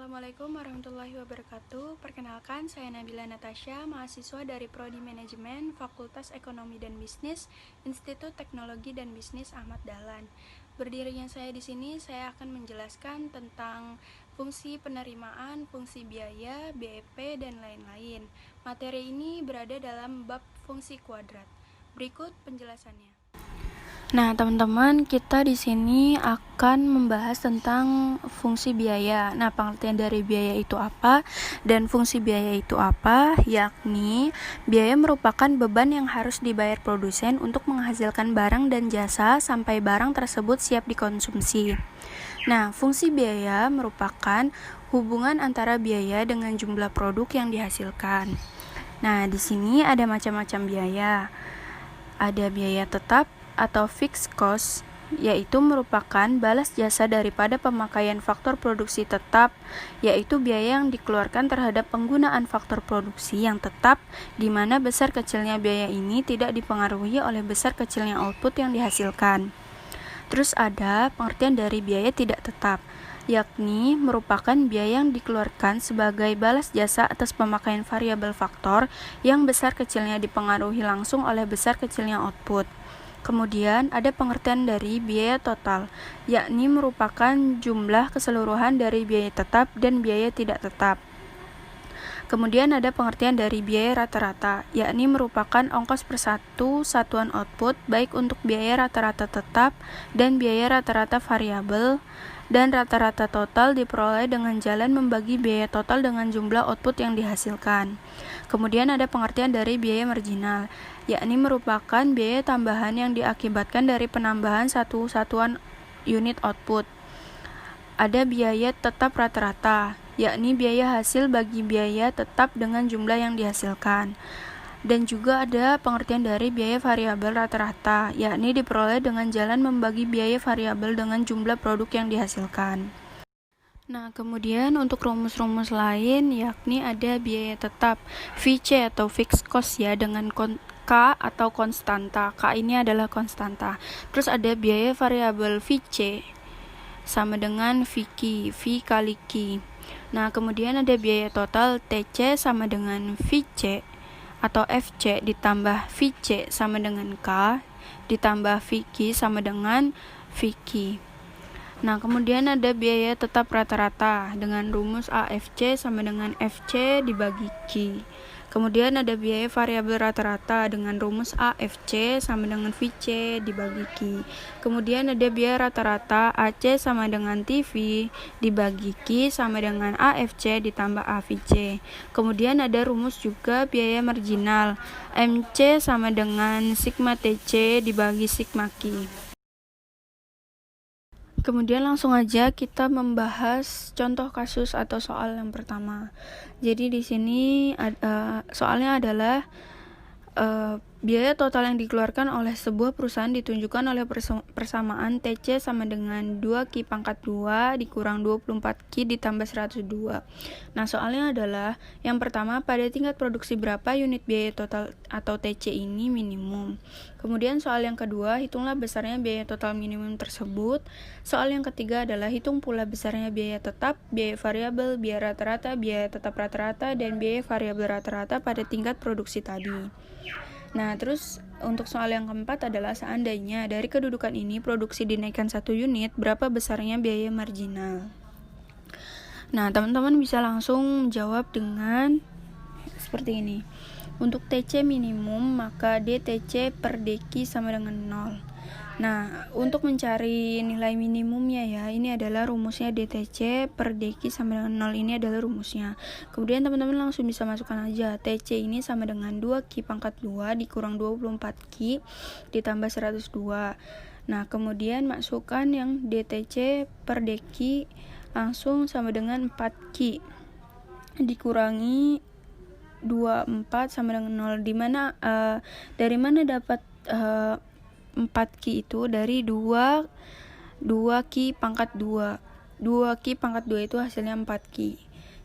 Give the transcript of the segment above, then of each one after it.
Assalamualaikum warahmatullahi wabarakatuh. Perkenalkan, saya Nabila Natasha, mahasiswa dari Prodi Manajemen, Fakultas Ekonomi dan Bisnis, Institut Teknologi dan Bisnis Ahmad Dahlan. Berdirinya saya di sini, saya akan menjelaskan tentang fungsi penerimaan, fungsi biaya, BEP, dan lain-lain. Materi ini berada dalam bab fungsi kuadrat. Berikut penjelasannya. Nah, teman-teman, kita di sini akan membahas tentang fungsi biaya. Nah, pengertian dari biaya itu apa dan fungsi biaya itu apa? Yakni, biaya merupakan beban yang harus dibayar produsen untuk menghasilkan barang dan jasa sampai barang tersebut siap dikonsumsi. Nah, fungsi biaya merupakan hubungan antara biaya dengan jumlah produk yang dihasilkan. Nah, di sini ada macam-macam biaya. Ada biaya tetap atau fixed cost, yaitu merupakan balas jasa daripada pemakaian faktor produksi tetap, yaitu biaya yang dikeluarkan terhadap penggunaan faktor produksi yang tetap, di mana besar kecilnya biaya ini tidak dipengaruhi oleh besar kecilnya output yang dihasilkan. Terus ada pengertian dari biaya tidak tetap, yakni merupakan biaya yang dikeluarkan sebagai balas jasa atas pemakaian variabel faktor yang besar kecilnya dipengaruhi langsung oleh besar kecilnya output. Kemudian ada pengertian dari biaya total, yakni merupakan jumlah keseluruhan dari biaya tetap dan biaya tidak tetap. Kemudian ada pengertian dari biaya rata-rata, yakni merupakan ongkos per satu satuan output, baik untuk biaya rata-rata tetap dan biaya rata-rata variabel, dan rata-rata total diperoleh dengan jalan membagi biaya total dengan jumlah output yang dihasilkan. Kemudian ada pengertian dari biaya marginal, yakni merupakan biaya tambahan yang diakibatkan dari penambahan satu satuan unit output. Ada biaya tetap rata-rata, yakni biaya hasil bagi biaya tetap dengan jumlah yang dihasilkan. Dan juga ada pengertian dari biaya variabel rata-rata, yakni diperoleh dengan jalan membagi biaya variabel dengan jumlah produk yang dihasilkan. Nah, kemudian untuk rumus-rumus lain, yakni ada biaya tetap VC atau fixed cost ya, dengan K atau konstanta. K ini adalah konstanta. Terus ada biaya variabel VC sama dengan VQ, V kali Q. Nah, kemudian ada biaya total TC sama dengan VC atau FC ditambah VC sama dengan K ditambah VQ sama dengan VQ. Nah, kemudian ada biaya tetap rata-rata dengan rumus AFC sama dengan FC dibagi Q. Kemudian ada biaya variabel rata-rata dengan rumus AFC sama dengan VC dibagi Q. Kemudian ada biaya rata-rata AC sama dengan TV dibagi Q sama dengan AFC ditambah AVC. Kemudian ada rumus juga biaya marginal, MC sama dengan sigma TC dibagi sigma Q. Kemudian langsung aja kita membahas contoh kasus atau soal yang pertama. Jadi di sini soalnya adalah biaya total yang dikeluarkan oleh sebuah perusahaan ditunjukkan oleh persamaan TC sama dengan 2Q pangkat 2 dikurang 24Q ditambah 102. Nah, soalnya adalah yang pertama, pada tingkat produksi berapa unit biaya total atau TC ini minimum. Kemudian soal yang kedua, hitunglah besarnya biaya total minimum tersebut. Soal yang ketiga adalah hitung pula besarnya biaya tetap, biaya variabel, biaya rata-rata, biaya tetap rata-rata, dan biaya variabel rata-rata pada tingkat produksi tadi. Nah, terus untuk soal yang keempat adalah seandainya dari kedudukan ini produksi dinaikkan 1 unit, berapa besarnya biaya marginal? Nah, teman-teman bisa langsung jawab dengan seperti ini. Untuk TC minimum, maka DTC per DQ sama dengan 0. Nah, untuk mencari nilai minimumnya ya, ini adalah rumusnya DTC per DQ sama dengan 0, ini adalah rumusnya. Kemudian teman-teman langsung bisa masukkan aja, TC ini sama dengan 2Q pangkat 2 dikurang 24Q ditambah 102. Nah, kemudian masukkan yang DTC per DQ langsung sama dengan 4Q dikurangi 24 sama dengan 0, dimana dari mana dapat 4Q itu dari 2Q pangkat 2. 2Q pangkat 2 itu hasilnya 4Q.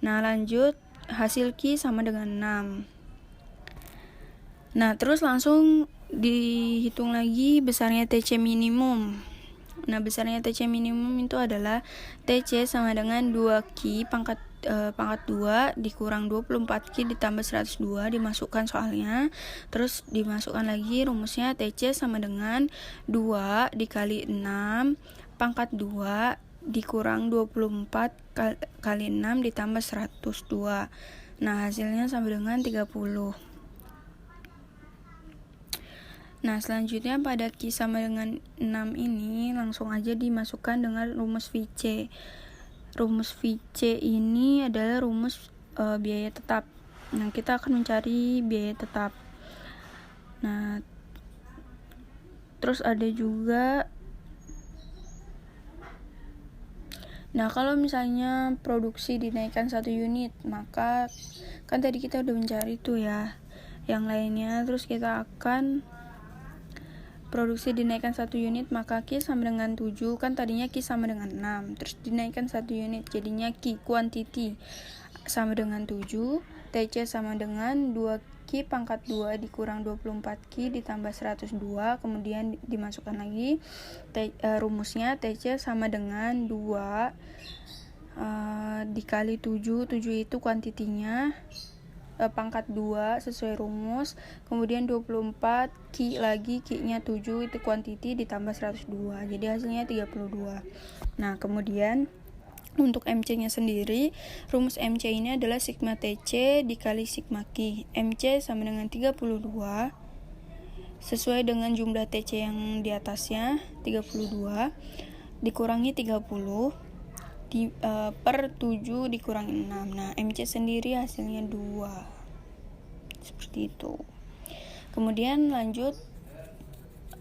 Nah, lanjut, hasil Q sama dengan 6. Nah, terus langsung dihitung lagi besarnya TC minimum. Nah, besarnya TC minimum itu adalah TC sama dengan 2Q pangkat 2 dikurang 24Q ditambah 102, dimasukkan soalnya. Terus dimasukkan lagi rumusnya TC sama dengan 2 dikali 6 pangkat 2 dikurang 24 kali 6 ditambah 102. Nah, hasilnya sama dengan 30. Nah, selanjutnya pada Q sama dengan 6 ini langsung aja dimasukkan dengan rumus VC. Rumus VC ini adalah rumus biaya tetap. Nah, kita akan mencari biaya tetap. Nah, terus ada juga kalau misalnya produksi dinaikkan 1 unit, maka kan tadi kita udah mencari tuh ya yang lainnya. Terus kita akan produksi dinaikkan 1 unit, maka Q sama dengan 7, kan tadinya Q sama dengan 6, terus dinaikkan 1 unit, jadinya Q quantity sama dengan 7, TC sama dengan 2Q pangkat 2 dikurang 24Q ditambah 102, kemudian dimasukkan lagi rumusnya TC sama dengan 2 dikali 7 itu kuantitinya pangkat 2 sesuai rumus, kemudian 24 Q lagi, Q-nya 7 itu kuantiti ditambah 102, jadi hasilnya 32. Nah, kemudian untuk MC-nya sendiri, rumus MC ini adalah sigma TC dikali sigma Q. MC sama dengan 32 sesuai dengan jumlah TC yang di atasnya 32 dikurangi 30 per 7 dikurangi 6. Nah, MC sendiri hasilnya 2. Seperti itu. Kemudian lanjut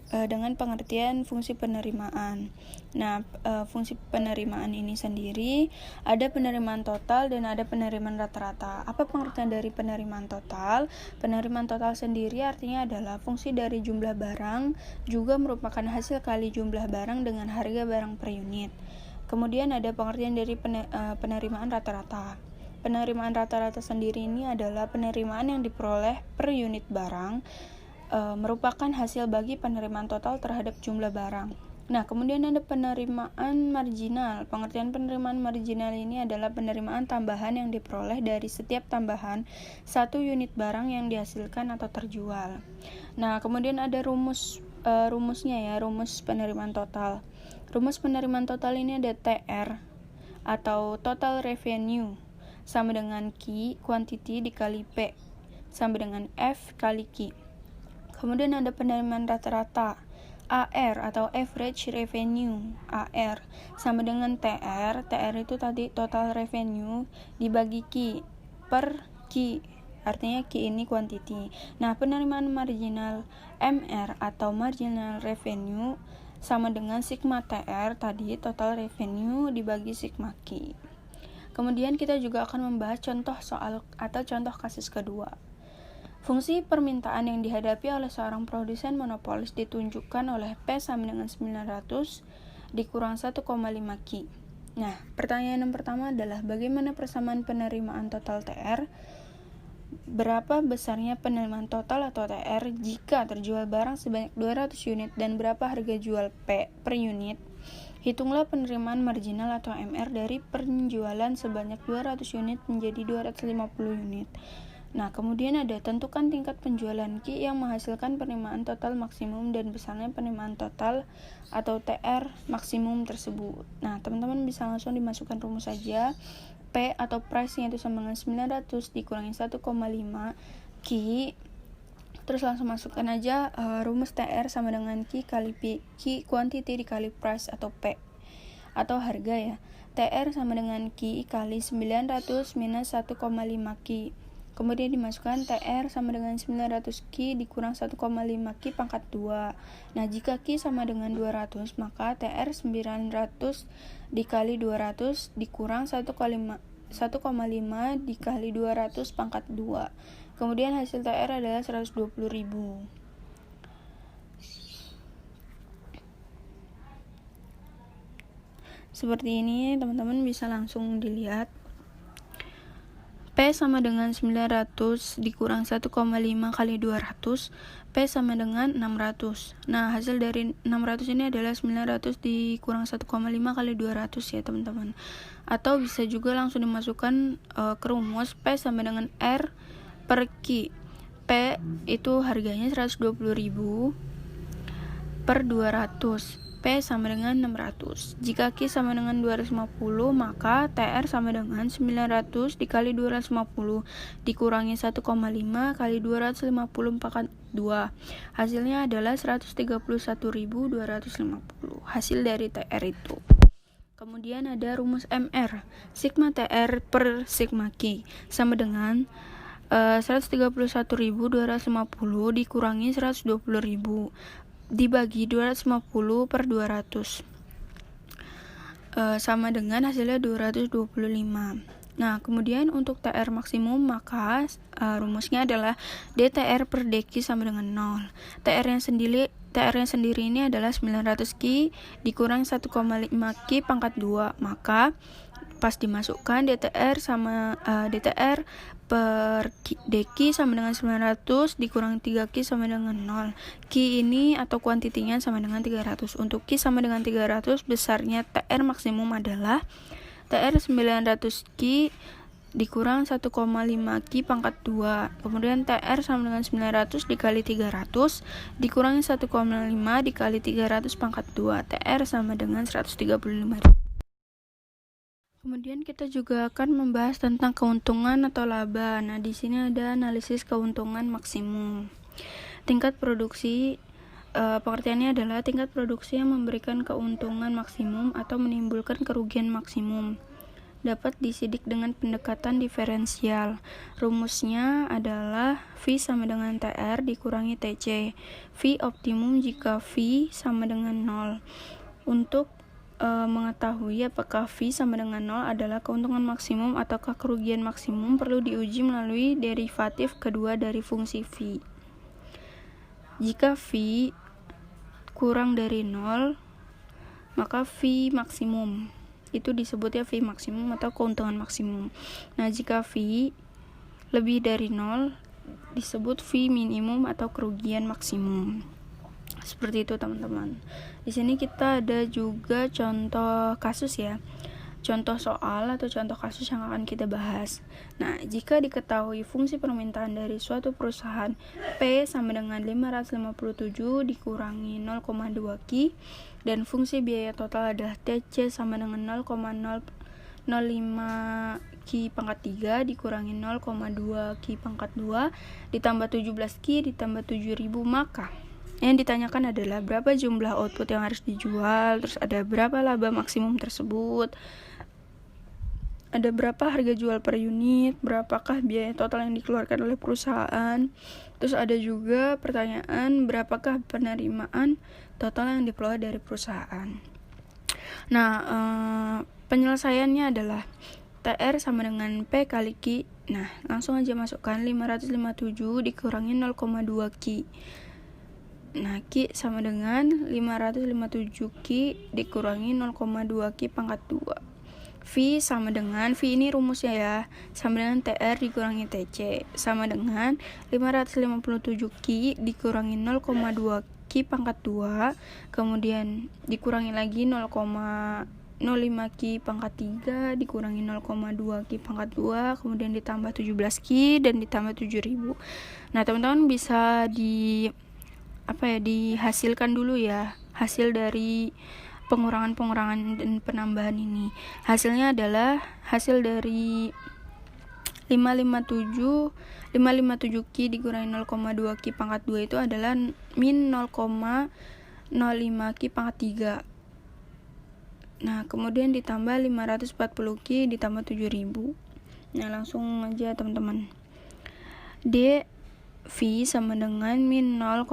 dengan pengertian fungsi penerimaan. Nah, fungsi penerimaan ini sendiri ada penerimaan total dan ada penerimaan rata-rata. Apa pengertian dari penerimaan total? Penerimaan total sendiri artinya adalah fungsi dari jumlah barang juga merupakan hasil kali jumlah barang dengan harga barang per unit. Kemudian ada pengertian dari penerimaan rata-rata. Penerimaan rata-rata sendiri ini adalah penerimaan yang diperoleh per unit barang merupakan hasil bagi penerimaan total terhadap jumlah barang. Nah, kemudian ada penerimaan marginal. Pengertian penerimaan marginal ini adalah penerimaan tambahan yang diperoleh dari setiap tambahan 1 unit barang yang dihasilkan atau terjual. Nah, kemudian ada rumusnya ya, rumus penerimaan total. Rumus penerimaan total ini ada TR atau total revenue sama dengan Q quantity dikali P sama dengan F kali Q. Kemudian ada penerimaan rata-rata AR atau average revenue AR sama dengan TR. TR itu tadi total revenue dibagi Q per Q. Artinya Q ini quantity. Nah, penerimaan marginal MR atau marginal revenue sama dengan sigma TR tadi total revenue dibagi sigma Q. Kemudian kita juga akan membahas contoh soal atau contoh kasus kedua. Fungsi permintaan yang dihadapi oleh seorang produsen monopolis ditunjukkan oleh P sama dengan 900 dikurang 1,5 Q. Nah, pertanyaan yang pertama adalah bagaimana persamaan penerimaan total TR? Berapa besarnya penerimaan total atau TR jika terjual barang sebanyak 200 unit dan berapa harga jual P per unit? Hitunglah penerimaan marginal atau MR dari penjualan sebanyak 200 unit menjadi 250 unit. Nah, kemudian ada tentukan tingkat penjualan Q yang menghasilkan penerimaan total maksimum dan besarnya penerimaan total atau TR maksimum tersebut. Nah, teman-teman bisa langsung dimasukkan rumus saja. P atau price-nya itu sama dengan 900 dikurangi 1,5 Q. Terus langsung masukkan aja rumus TR sama dengan Q kali P. Q quantity dikali price atau P atau harga ya. TR sama dengan Q kali 900 minus 1,5 Q. Kemudian dimasukkan TR sama dengan 900 Q dikurang 1,5 Q pangkat 2. Nah, jika Q sama dengan 200, maka TR 900 dikali 200 dikurang 1,5 dikali 200 pangkat 2. Kemudian hasil TR adalah 120.000. Seperti ini, teman-teman bisa langsung dilihat. P sama dengan 900 dikurang 1,5 kali 200, P sama dengan 600. Nah, hasil dari 600 ini adalah 900 dikurang 1,5 kali 200 ya teman-teman. Atau bisa juga langsung dimasukkan ke rumus P sama dengan R per Q. P itu harganya 120.000 per 200. P sama dengan 600. Jika Q sama dengan 250, maka TR sama dengan 900 dikali 250 dikurangi 1,5 kali 250 pangkat 2. Hasilnya adalah 131.250. Hasil dari TR itu. Kemudian ada rumus MR. Sigma TR per sigma Q sama dengan 131.250 dikurangi 120.000 dibagi 250 per 200 sama dengan hasilnya 225. Nah, kemudian untuk TR maksimum maka rumusnya adalah DTR per DQ sama dengan 0. TR yang sendiri ini adalah 900 Q dikurang 1,5 Q pangkat 2. Maka pas dimasukkan DTR per DQ sama dengan 900 dikurang 3Q sama dengan 0. Q ini atau kuantitinya sama dengan 300. Untuk Q sama dengan 300, besarnya TR maksimum adalah TR 900 Q dikurang 1,5 Q pangkat 2. Kemudian TR sama dengan 900 dikali 300 dikurangi 1,5 dikali 300 pangkat 2. TR sama dengan 135.000. Kemudian kita juga akan membahas tentang keuntungan atau laba. Nah, di sini ada analisis keuntungan maksimum. Tingkat produksi, pengertiannya adalah tingkat produksi yang memberikan keuntungan maksimum atau menimbulkan kerugian maksimum. Dapat disidik dengan pendekatan diferensial. Rumusnya adalah V sama dengan TR dikurangi TC. V optimum jika V sama dengan 0. Untuk mengetahui apakah V sama dengan 0 adalah keuntungan maksimum ataukah kerugian maksimum perlu diuji melalui derivatif kedua dari fungsi V. Jika V kurang dari 0, maka V maksimum. Itu disebutnya V maksimum atau keuntungan maksimum. Nah, jika V lebih dari 0, disebut V minimum atau kerugian maksimum. Seperti itu teman-teman. Di sini kita ada juga contoh kasus ya. Contoh soal atau contoh kasus yang akan kita bahas. Nah, jika diketahui fungsi permintaan dari suatu perusahaan P sama dengan 557 dikurangi 0,2 Q dan fungsi biaya total adalah TC sama dengan 0,005 Q pangkat 3 dikurangi 0,2 Q pangkat 2 ditambah 17 Q ditambah 7.000, maka yang ditanyakan adalah berapa jumlah output yang harus dijual, terus ada berapa laba maksimum tersebut, ada berapa harga jual per unit, berapakah biaya total yang dikeluarkan oleh perusahaan, terus ada juga pertanyaan berapakah penerimaan total yang diperoleh dari perusahaan. Nah, penyelesaiannya adalah TR sama dengan P kali Q. Nah, langsung aja masukkan 557 dikurangi 0,2 Q. Nah, Q sama dengan 557 Q dikurangi 0,2 Q pangkat 2. V sama dengan, V ini rumusnya ya, sama dengan TR dikurangi TC, sama dengan 557 Q dikurangi 0,2 Q pangkat 2, kemudian dikurangi lagi 0,05 Q pangkat 3 dikurangi 0,2 Q pangkat 2, kemudian ditambah 17 Q dan ditambah 7.000. Nah, teman-teman bisa dihasilkan dulu ya hasil dari pengurangan dan penambahan ini. Hasilnya adalah hasil dari 557 Q dikurangi 0,2 Q pangkat 2 itu adalah min 0,05 Q pangkat 3. Nah, kemudian ditambah 540 Q ditambah 7.000. Nah, langsung aja teman-teman. D V sama dengan min 0,15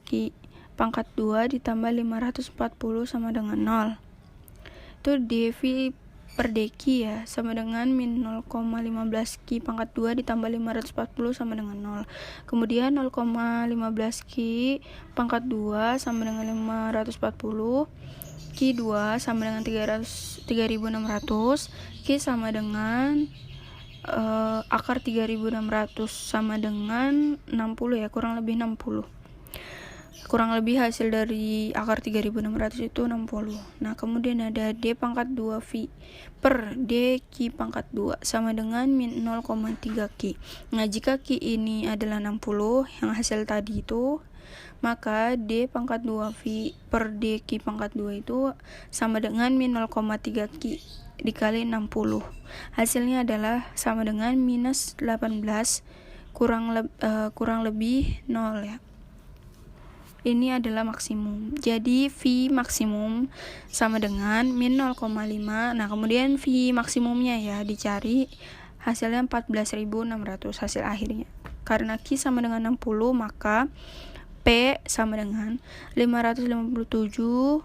Q pangkat 2 ditambah 540 sama dengan 0. Itu dV per DQ ya, sama dengan min 0,15 Q pangkat 2 ditambah 540 sama dengan 0. Kemudian 0,15 Q pangkat 2 sama dengan 540. Q2 sama dengan 3.600. Q sama dengan akar 3600 sama dengan 60 ya, kurang lebih 60. Kurang lebih hasil dari akar 3600 itu 60. Nah, kemudian ada D pangkat 2 V per D Q pangkat 2 sama dengan min 0,3 Q. Nah, jika Q ini adalah 60 yang hasil tadi itu, maka D pangkat 2 V per D Q pangkat 2 itu sama dengan min 0,3 Q dikali 60. Hasilnya adalah sama dengan minus 18 kurang lebih 0 ya. Ini adalah maksimum. Jadi V maksimum sama dengan min 0,5. Nah, kemudian V maksimumnya ya dicari, hasilnya 14.600 hasil akhirnya. Karena Q sama dengan 60, maka P sama dengan 557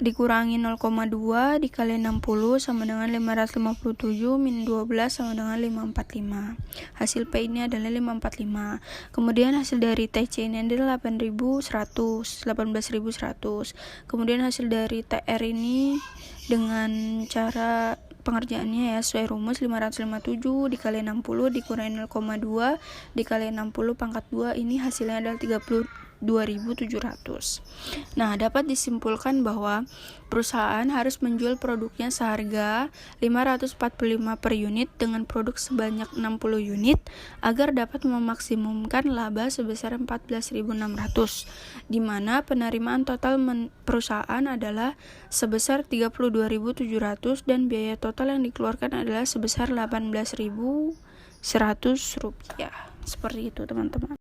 dikurangi 0,2 dikali 60 sama dengan 557 min 12 sama dengan 545. Hasil P ini adalah 545. Kemudian hasil dari TC ini adalah 18.100. Kemudian hasil dari TR ini dengan cara pengerjaannya ya sesuai rumus 557 dikali 60 dikurangi 0,2 dikali 60 pangkat 2, ini hasilnya adalah 32.700. Nah, dapat disimpulkan bahwa perusahaan harus menjual produknya seharga 545 per unit dengan produk sebanyak 60 unit agar dapat memaksimumkan laba sebesar 14.600, di mana penerimaan total perusahaan adalah sebesar 32.700 dan biaya total yang dikeluarkan adalah sebesar 18.100 rupiah. Seperti itu, teman-teman.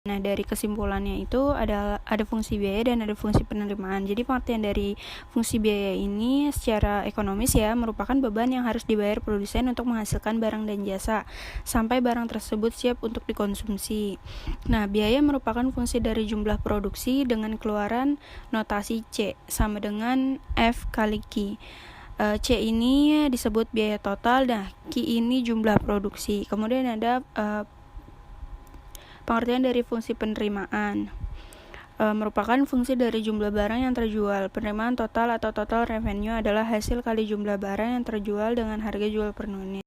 Nah, dari kesimpulannya itu ada fungsi biaya dan ada fungsi penerimaan. Jadi pengertian dari fungsi biaya ini secara ekonomis ya merupakan beban yang harus dibayar produsen untuk menghasilkan barang dan jasa sampai barang tersebut siap untuk dikonsumsi. Nah, biaya merupakan fungsi dari jumlah produksi dengan keluaran notasi C sama dengan F kali Q. C ini disebut biaya total, nah Q ini jumlah produksi. Kemudian ada pengertian dari fungsi penerimaan merupakan fungsi dari jumlah barang yang terjual. Penerimaan total atau total revenue adalah hasil kali jumlah barang yang terjual dengan harga jual per unit.